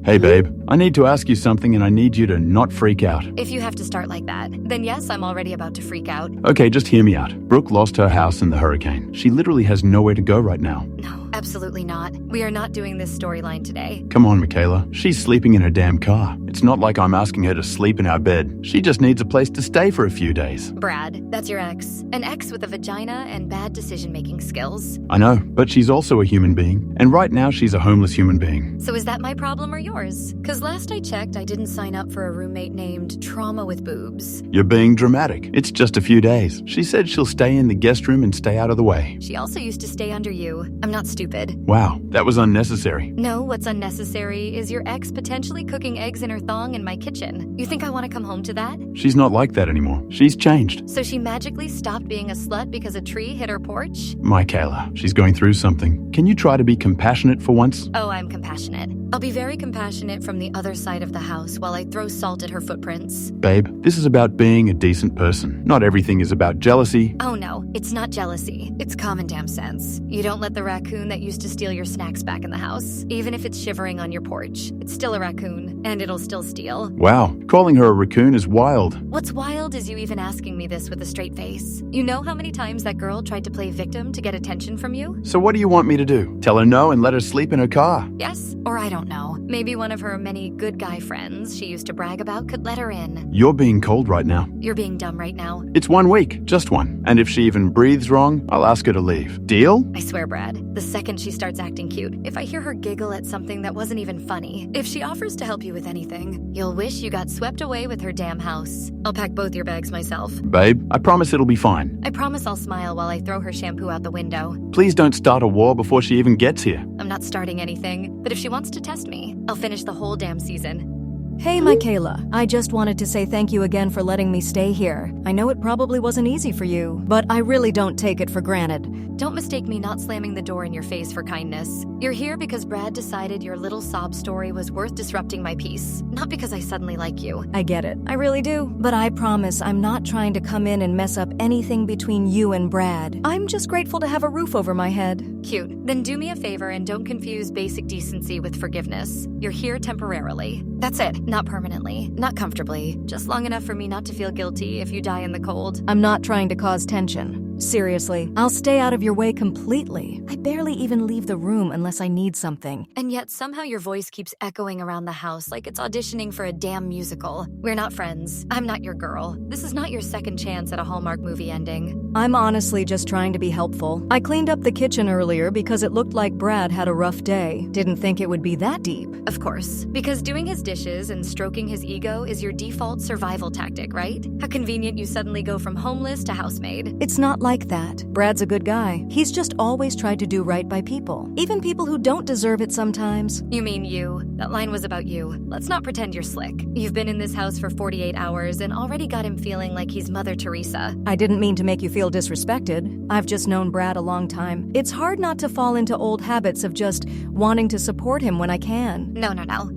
Hey babe, I need to ask you something and I need you to not freak out. If you have to start like that, then yes, I'm already about to freak out. Okay, just hear me out. Brooke lost her house in the hurricane. She literally has nowhere to go right now. No, absolutely not. We are not doing this storyline today. Come on, Michaela. She's sleeping in her damn car. It's not like I'm asking her to sleep in our bed. She just needs a place to stay for a few days. Brad, that's your ex. An ex with a vagina and bad decision-making skills. I know, but she's also a human being. And right now she's a homeless human being. So is that my problem or yours? Because last I checked, I didn't sign up for a roommate named Trauma with Boobs. You're being dramatic. It's just a few days. She said she'll stay in the guest room and stay out of the way. She also used to stay under you. I'm not stupid. Wow, that was unnecessary. No, what's unnecessary is your ex potentially cooking eggs in her thong in my kitchen. You think I want to come home to that? She's not like that anymore. She's changed. So she magically stopped being a slut because a tree hit her porch? Michaela, she's going through something. Can you try to be compassionate for once? Oh, I'm compassionate. I'll be very compassionate from the other side of the house while I throw salt at her footprints. Babe, this is about being a decent person. Not everything is about jealousy. Oh no, it's not jealousy. It's common damn sense. You don't let the raccoon that used to steal your snacks back in the house. Even if it's shivering on your porch, it's still a raccoon, and it'll still steal. Wow, calling her a raccoon is wild. What's wild is you even asking me this with a straight face. You know how many times that girl tried to play victim to get attention from you? So what do you want me to do? Tell her no and let her sleep in her car? Yes, or I don't know. Maybe one of her many good guy friends she used to brag about could let her in. You're being cold right now. You're being dumb right now. It's 1 week, just one. And if she even breathes wrong, I'll ask her to leave. Deal? I swear, Brad, the second she starts acting cute, if I hear her giggle at something that wasn't even funny, if she offers to help you with anything, you'll wish you got swept away with her damn house. I'll pack both your bags myself. Babe, I promise it'll be fine. I promise I'll smile while I throw her shampoo out the window. Please don't start a war before she even gets here. I'm not starting anything, but if she wants to test me, I'll finish the whole damn season. Hey, Michaela. I just wanted to say thank you again for letting me stay here. I know it probably wasn't easy for you, but I really don't take it for granted. Don't mistake me not slamming the door in your face for kindness. You're here because Brad decided your little sob story was worth disrupting my peace, not because I suddenly like you. I get it. I really do. But I promise I'm not trying to come in and mess up anything between you and Brad. I'm just grateful to have a roof over my head. Cute. Then do me a favor and don't confuse basic decency with forgiveness. You're here temporarily. That's it. Not permanently. Not comfortably. Just long enough for me not to feel guilty if you die in the cold. I'm not trying to cause tension. Seriously, I'll stay out of your way completely. I barely even leave the room unless I need something. And yet somehow your voice keeps echoing around the house like it's auditioning for a damn musical. We're not friends. I'm not your girl. This is not your second chance at a Hallmark movie ending. I'm honestly just trying to be helpful. I cleaned up the kitchen earlier because it looked like Brad had a rough day. Didn't think it would be that deep. Of course. Because doing his dishes and stroking his ego is your default survival tactic, right? How convenient you suddenly go from homeless to housemaid. It's not like that. Brad's a good guy. He's just always tried to do right by people. Even people who don't deserve it sometimes. You mean you. That line was about you. Let's not pretend you're slick. You've been in this house for 48 hours and already got him feeling like he's Mother Teresa. I didn't mean to make you feel disrespected. I've just known Brad a long time. It's hard not to fall into old habits of just wanting to support him when I can. No.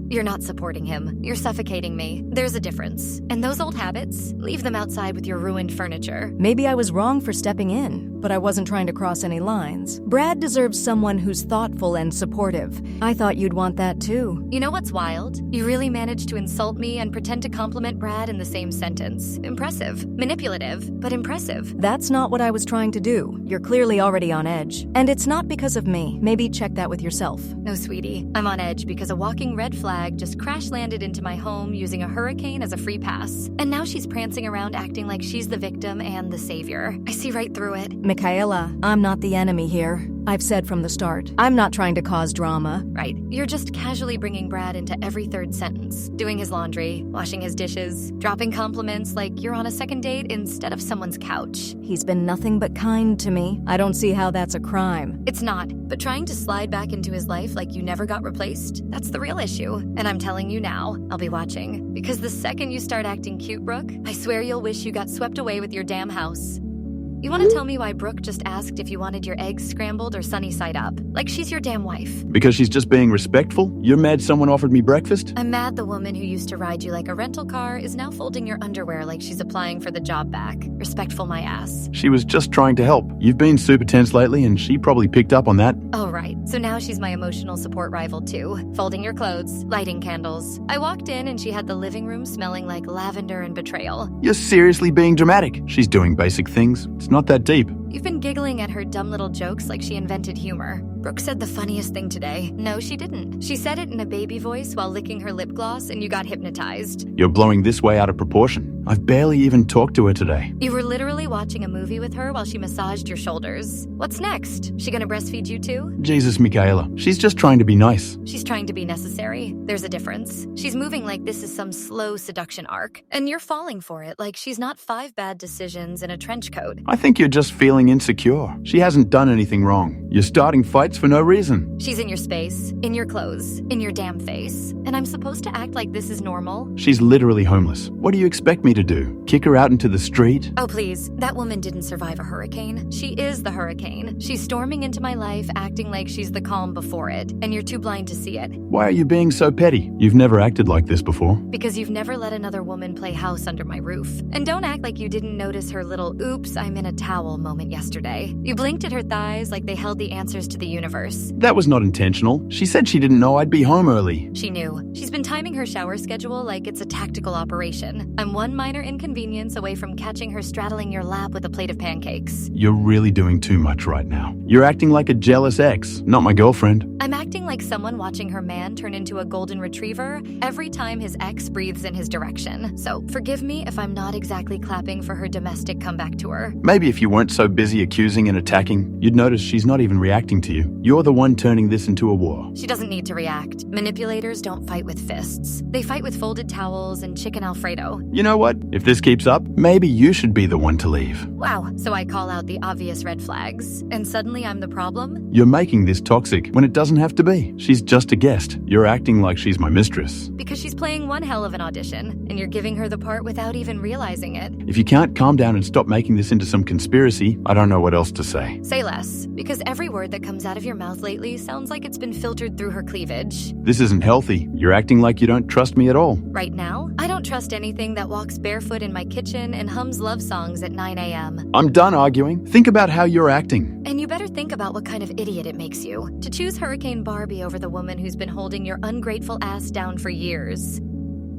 You're not supporting him. You're suffocating me. There's a difference. And those old habits, leave them outside with your ruined furniture. Maybe I was wrong for stepping in, but I wasn't trying to cross any lines. Brad deserves someone who's thoughtful and supportive. I thought you'd want that too. You know what's wild? You really managed to insult me and pretend to compliment Brad in the same sentence. Impressive. Manipulative, but impressive. That's not what I was trying to do. You're clearly already on edge. And it's not because of me. Maybe check that with yourself. No, sweetie. I'm on edge because a walking red flag just crash-landed into my home using a hurricane as a free pass. And now she's prancing around acting like she's the victim and the savior. I see right through it. Michaela, I'm not the enemy here. I've said from the start, I'm not trying to cause drama. Right. You're just casually bringing Brad into every third sentence. Doing his laundry, washing his dishes, dropping compliments like you're on a second date instead of someone's couch. He's been nothing but kind to me. I don't see how that's a crime. It's not. But trying to slide back into his life like you never got replaced, that's the real issue. And I'm telling you now, I'll be watching. Because the second you start acting cute, Brooke, I swear you'll wish you got swept away with your damn house. You want to tell me why Brooke just asked if you wanted your eggs scrambled or sunny side up? Like she's your damn wife. Because she's just being respectful? You're mad someone offered me breakfast? I'm mad the woman who used to ride you like a rental car is now folding your underwear like she's applying for the job back. Respectful my ass. She was just trying to help. You've been super tense lately and she probably picked up on that. Oh, right. So now she's my emotional support rival too. Folding your clothes, lighting candles. I walked in and she had the living room smelling like lavender and betrayal. You're seriously being dramatic. She's doing basic things. It's not that deep. You've been giggling at her dumb little jokes like she invented humor. Brooke said the funniest thing today. No, she didn't. She said it in a baby voice while licking her lip gloss and you got hypnotized. You're blowing this way out of proportion. I've barely even talked to her today. You were literally watching a movie with her while she massaged your shoulders. What's next? She gonna breastfeed you too? Jesus, Michaela. She's just trying to be nice. She's trying to be necessary. There's a difference. She's moving like this is some slow seduction arc, and you're falling for it like she's not 5 bad decisions in a trench coat. I think you're just feeling insecure. She hasn't done anything wrong. You're starting fights for no reason. She's in your space, in your clothes, in your damn face, and I'm supposed to act like this is normal? She's literally homeless. What do you expect me to do? Kick her out into the street? Oh, please. That woman didn't survive a hurricane. She is the hurricane. She's storming into my life acting like she's the calm before it, and you're too blind to see it. Why are you being so petty? You've never acted like this before. Because you've never let another woman play house under my roof. And don't act like you didn't notice her little oops, I'm in a towel moment yesterday. You blinked at her thighs like they held the answers to the universe. That was not intentional. She said she didn't know I'd be home early. She knew. She's been timing her shower schedule like it's a tactical operation. I'm one minor inconvenience away from catching her straddling your lap with a plate of pancakes. You're really doing too much right now. You're acting like a jealous ex, not my girlfriend. I'm acting like someone watching her man turn into a golden retriever every time his ex breathes in his direction. So forgive me if I'm not exactly clapping for her domestic comeback tour. Maybe if you weren't so busy accusing and attacking, you'd notice she's not even reacting to you. You're the one turning this into a war. She doesn't need to react. Manipulators don't fight with fists. They fight with folded towels and chicken Alfredo. You know what? If this keeps up, maybe you should be the one to leave. Wow, so I call out the obvious red flags, and suddenly I'm the problem? You're making this toxic when it doesn't have to be. She's just a guest. You're acting like she's my mistress. Because she's playing one hell of an audition, and you're giving her the part without even realizing it. If you can't calm down and stop making this into some conspiracy, I don't know what else to say. Say less, because every word that comes out of your mouth lately sounds like it's been filtered through her cleavage. This isn't healthy. You're acting like you don't trust me at all. Right now, I don't trust anything that walks barefoot in my kitchen and hums love songs at 9 a.m. I'm done arguing. Think about how you're acting. And you better think about what kind of idiot it makes you to choose Hurricane Barbie over the woman who's been holding your ungrateful ass down for years.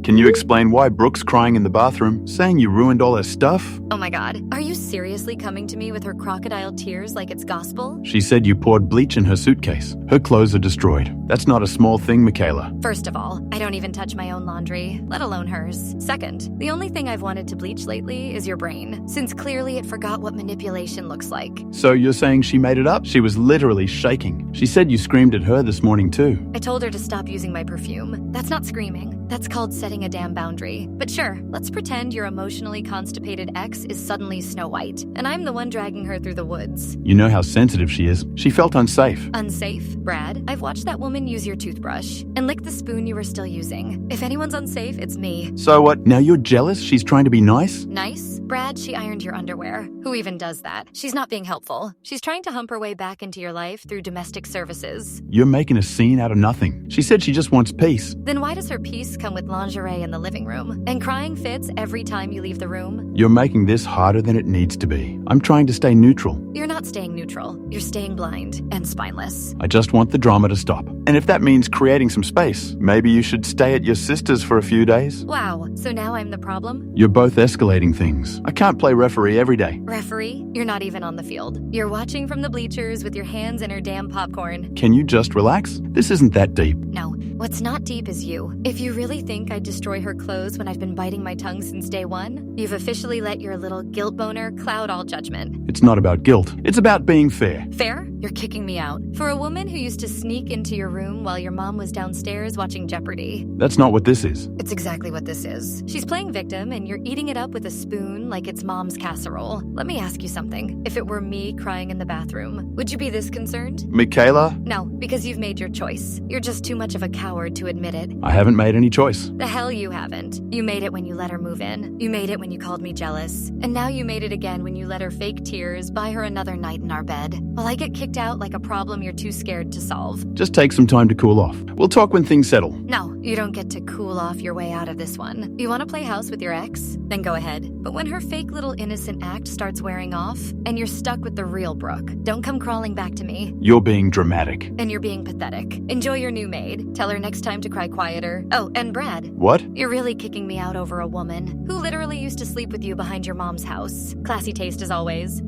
Can you explain why Brooke's crying in the bathroom, saying you ruined all her stuff? Oh my god, are you seriously coming to me with her crocodile tears like it's gospel? She said you poured bleach in her suitcase. Her clothes are destroyed. That's not a small thing, Michaela. First of all, I don't even touch my own laundry, let alone hers. Second, the only thing I've wanted to bleach lately is your brain, since clearly it forgot what manipulation looks like. So you're saying she made it up? She was literally shaking. She said you screamed at her this morning too. I told her to stop using my perfume. That's not screaming. That's called setting a damn boundary. But sure, let's pretend your emotionally constipated ex is suddenly Snow White, and I'm the one dragging her through the woods. You know how sensitive she is. She felt unsafe. Unsafe? Brad, I've watched that woman use your toothbrush and lick the spoon you were still using. If anyone's unsafe, it's me. So what? Now you're jealous? She's trying to be nice? Nice? Brad, she ironed your underwear. Who even does that? She's not being helpful. She's trying to hump her way back into your life through domestic services. You're making a scene out of nothing. She said she just wants peace. Then why does her peace come with lingerie in the living room and crying fits every time you leave the room? You're making this harder than it needs to be. I'm trying to stay neutral. You're not staying neutral. You're staying blind and spineless. I just want the drama to stop. And if that means creating some space, maybe you should stay at your sister's for a few days. Wow, so now I'm the problem? You're both escalating things. I can't play referee every day. Referee? You're not even on the field. You're watching from the bleachers with your hands in her damn popcorn. Can you just relax? This isn't that deep. No, what's not deep is you. If you really think I'd destroy her clothes when I've been biting my tongue since day one, you've officially let your little guilt boner cloud all judgment. It's not about guilt. It's about being fair. Fair? You're kicking me out. For a woman who used to sneak into your room while your mom was downstairs watching Jeopardy. That's not what this is. It's exactly what this is. She's playing victim, and you're eating it up with a spoon like it's mom's casserole. Let me ask you something. If it were me crying in the bathroom, would you be this concerned? Michaela? No, because you've made your choice. You're just too much of a coward to admit it. I haven't made any choice. The hell you haven't. You made it when you let her move in. You made it when you called me jealous. And now you made it again when you let her fake tears, buy her another night in our bed. While I get kicked out like a problem you're too scared to solve. Just take some time to cool off. We'll talk when things settle. No, you don't get to cool off your way out of this one. You want to play house with your ex? Then go ahead. But when her fake little innocent act starts wearing off, and you're stuck with the real Brooke, don't come crawling back to me. You're being dramatic. And you're being pathetic. Enjoy your new maid. Tell her next time to cry quieter. Oh, and Brad. What? You're really kicking me out over a woman who literally used to sleep with you behind your mom's house. Classy taste as always.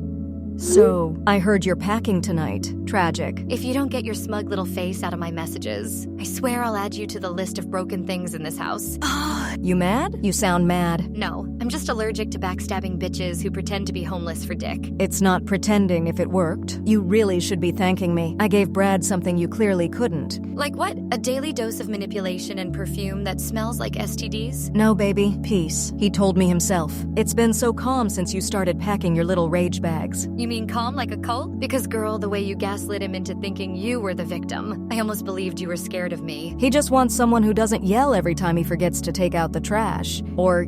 So, I heard you're packing tonight. Tragic. If you don't get your smug little face out of my messages, I swear I'll add you to the list of broken things in this house. You mad? You sound mad. No, I'm just allergic to backstabbing bitches who pretend to be homeless for dick. It's not pretending if it worked. You really should be thanking me. I gave Brad something you clearly couldn't. Like what? A daily dose of manipulation and perfume that smells like STDs? No, baby. Peace. He told me himself. It's been so calm since you started packing your little rage bags. You mean calm like a cult? Because girl, the way you gaslit him into thinking you were the victim, I almost believed you were scared of me. He just wants someone who doesn't yell every time he forgets to take out the trash. Or,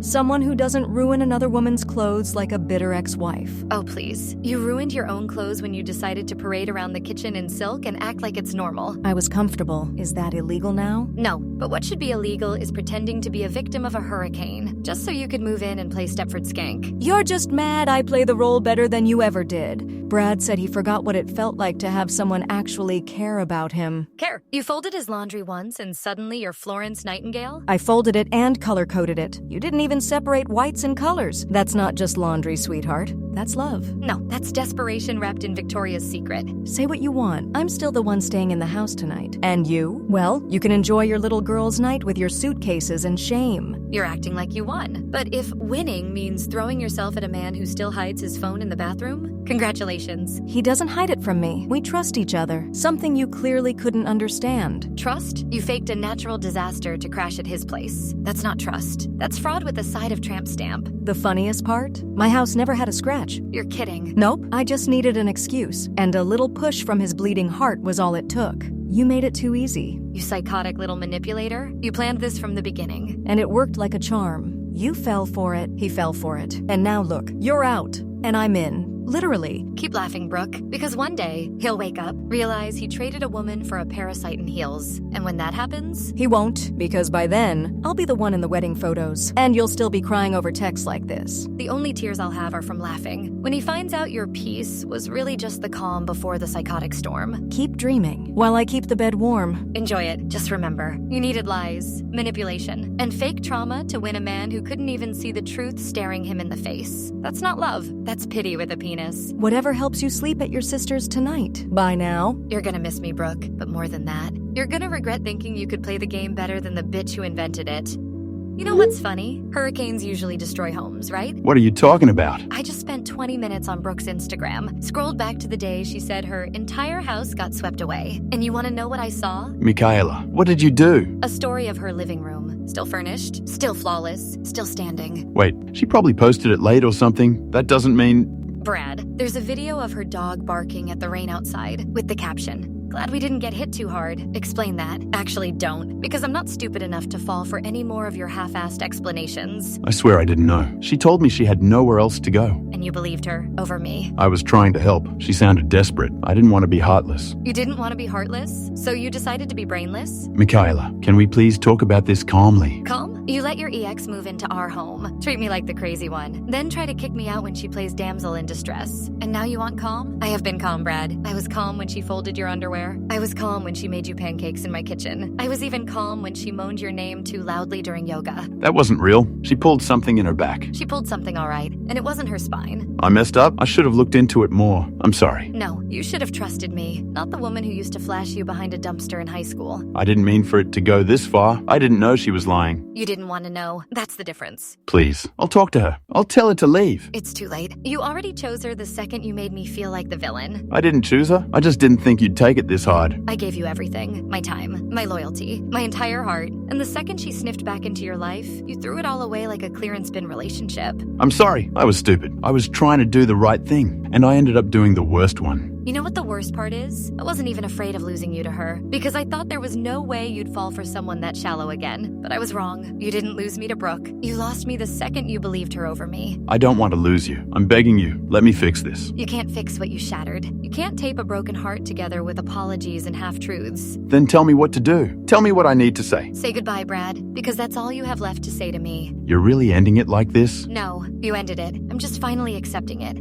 someone who doesn't ruin another woman's clothes like a bitter ex-wife. Oh, please. You ruined your own clothes when you decided to parade around the kitchen in silk and act like it's normal. I was comfortable. Is that illegal now? No, but what should be illegal is pretending to be a victim of a hurricane, just so you could move in and play Stepford Skank. You're just mad I play the role better than you ever did. Brad said he forgot what it felt like to have someone actually care about him. Care? You folded his laundry once and suddenly you're Florence Nightingale? I folded it and color-coded it. You didn't even separate whites and colors. That's not just laundry, sweetheart. That's love. No, that's desperation wrapped in Victoria's Secret. Say what you want. I'm still the one staying in the house tonight. And you? Well, you can enjoy your little girl's night with your suitcases and shame. You're acting like you won. But if winning means throwing yourself at a man who still hides his phone in the bathroom, congratulations. He doesn't hide it from me. We trust each other. Something you clearly couldn't understand. Trust? You faked a natural disaster to crash at his place. That's not trust. That's fraud with a side of tramp stamp. The funniest part? My house never had a scratch. You're kidding. Nope, I just needed an excuse. And a little push from his bleeding heart was all it took. You made it too easy. You psychotic little manipulator. You planned this from the beginning. And it worked like a charm. You fell for it, he fell for it. And now look, you're out. And I'm in. Literally. Keep laughing, Brooke, because one day he'll wake up, realize he traded a woman for a parasite in heels. And when that happens... He won't, because by then, I'll be the one in the wedding photos. And you'll still be crying over texts like this. The only tears I'll have are from laughing. When he finds out your peace was really just the calm before the psychotic storm. Keep dreaming, while I keep the bed warm. Enjoy it. Just remember, you needed lies, manipulation, and fake trauma to win a man who couldn't even see the truth staring him in the face. That's not love. That's pity with a penis. Whatever helps you sleep at your sister's tonight. Bye now. You're gonna miss me, Brooke, but more than that, you're gonna regret thinking you could play the game better than the bitch who invented it. You know what's funny? Hurricanes usually destroy homes, right? What are you talking about? I just spent 20 minutes on Brooke's Instagram, scrolled back to the day she said her entire house got swept away. And you want to know what I saw? Michaela, what did you do? A story of her living room. Still furnished, still flawless, still standing. Wait, she probably posted it late or something. That doesn't mean... Brad, there's a video of her dog barking at the rain outside with the caption, "Glad we didn't get hit too hard." Explain that. Actually, don't, because I'm not stupid enough to fall for any more of your half-assed explanations. I swear I didn't know. She told me she had nowhere else to go. And you believed her over me. I was trying to help. She sounded desperate. I didn't want to be heartless. You didn't want to be heartless, so you decided to be brainless? Michaela, can we please talk about this calmly? Calm? You let your EX move into our home, treat me like the crazy one, then try to kick me out when she plays damsel in distress. And now you want calm? I have been calm, Brad. I was calm when she folded your underwear. I was calm when she made you pancakes in my kitchen. I was even calm when she moaned your name too loudly during yoga. That wasn't real. She pulled something in her back. She pulled something all right, and it wasn't her spine. I messed up. I should have looked into it more. I'm sorry. No, you should have trusted me, not the woman who used to flash you behind a dumpster in high school. I didn't mean for it to go this far. I didn't know she was lying. You didn't didn't want to know. That's the difference. Please, I'll talk to her. I'll tell her to leave. It's too late. You already chose her the second you made me feel like the villain. I didn't choose her. I just didn't think you'd take it this hard. I gave you everything. My time, my loyalty, my entire heart. And the second she sniffed back into your life, you threw it all away like a clear and spin relationship. I'm sorry. I was stupid. I was trying to do the right thing, and I ended up doing the worst one. You know what the worst part is? I wasn't even afraid of losing you to her, because I thought there was no way you'd fall for someone that shallow again. But I was wrong. You didn't lose me to Brooke. You lost me the second you believed her over me. I don't want to lose you. I'm begging you. Let me fix this. You can't fix what you shattered. You can't tape a broken heart together with apologies and half-truths. Then tell me what to do. Tell me what I need to say. Say goodbye, Brad, because that's all you have left to say to me. You're really ending it like this? No, you ended it. I'm just finally accepting it.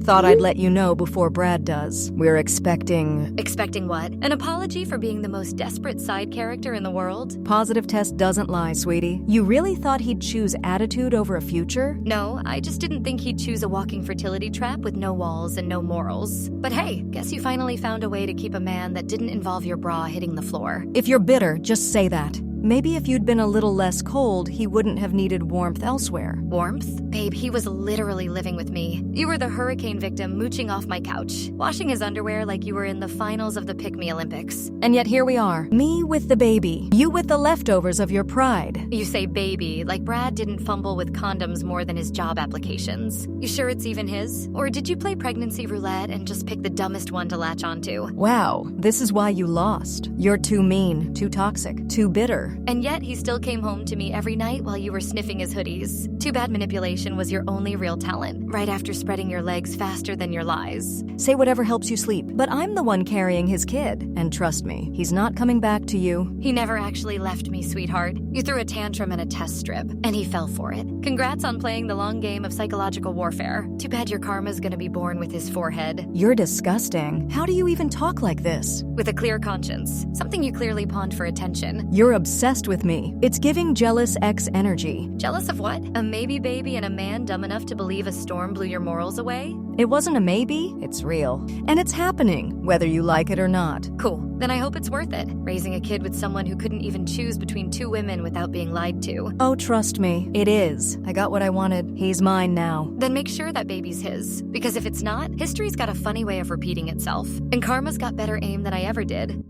Thought I'd let you know before Brad does. We're expecting... Expecting what? An apology for being the most desperate side character in the world? Positive test doesn't lie, sweetie. You really thought he'd choose attitude over a future? No, I just didn't think he'd choose a walking fertility trap with no walls and no morals. But hey, guess you finally found a way to keep a man that didn't involve your bra hitting the floor. If you're bitter, just say that. Maybe if you'd been a little less cold, he wouldn't have needed warmth elsewhere. Warmth? Babe, he was literally living with me. You were the hurricane victim mooching off my couch, washing his underwear like you were in the finals of the Pick-Me Olympics. And yet here we are. Me with the baby. You with the leftovers of your pride. You say baby, like Brad didn't fumble with condoms more than his job applications. You sure it's even his? Or did you play pregnancy roulette and just pick the dumbest one to latch onto? Wow, this is why you lost. You're too mean, too toxic, too bitter. And yet he still came home to me every night while you were sniffing his hoodies. Too bad manipulation was your only real talent, right after spreading your legs faster than your lies. Say whatever helps you sleep, but I'm the one carrying his kid. And trust me, he's not coming back to you. He never actually left me, sweetheart. You threw a tantrum and a test strip, and he fell for it. Congrats on playing the long game of psychological warfare. Too bad your karma's gonna be born with his forehead. You're disgusting. How do you even talk like this? With a clear conscience. Something you clearly pawned for attention. You're obsessed with me. It's giving jealous ex energy. Jealous of what? A maybe baby and a man dumb enough to believe a storm blew your morals away? It wasn't a maybe, it's real. And it's happening, whether you like it or not. Cool. Then I hope it's worth it. Raising a kid with someone who couldn't even choose between two women without being lied to. Oh, trust me, it is. I got what I wanted. He's mine now. Then make sure that baby's his. Because if it's not, history's got a funny way of repeating itself. And karma's got better aim than I ever did.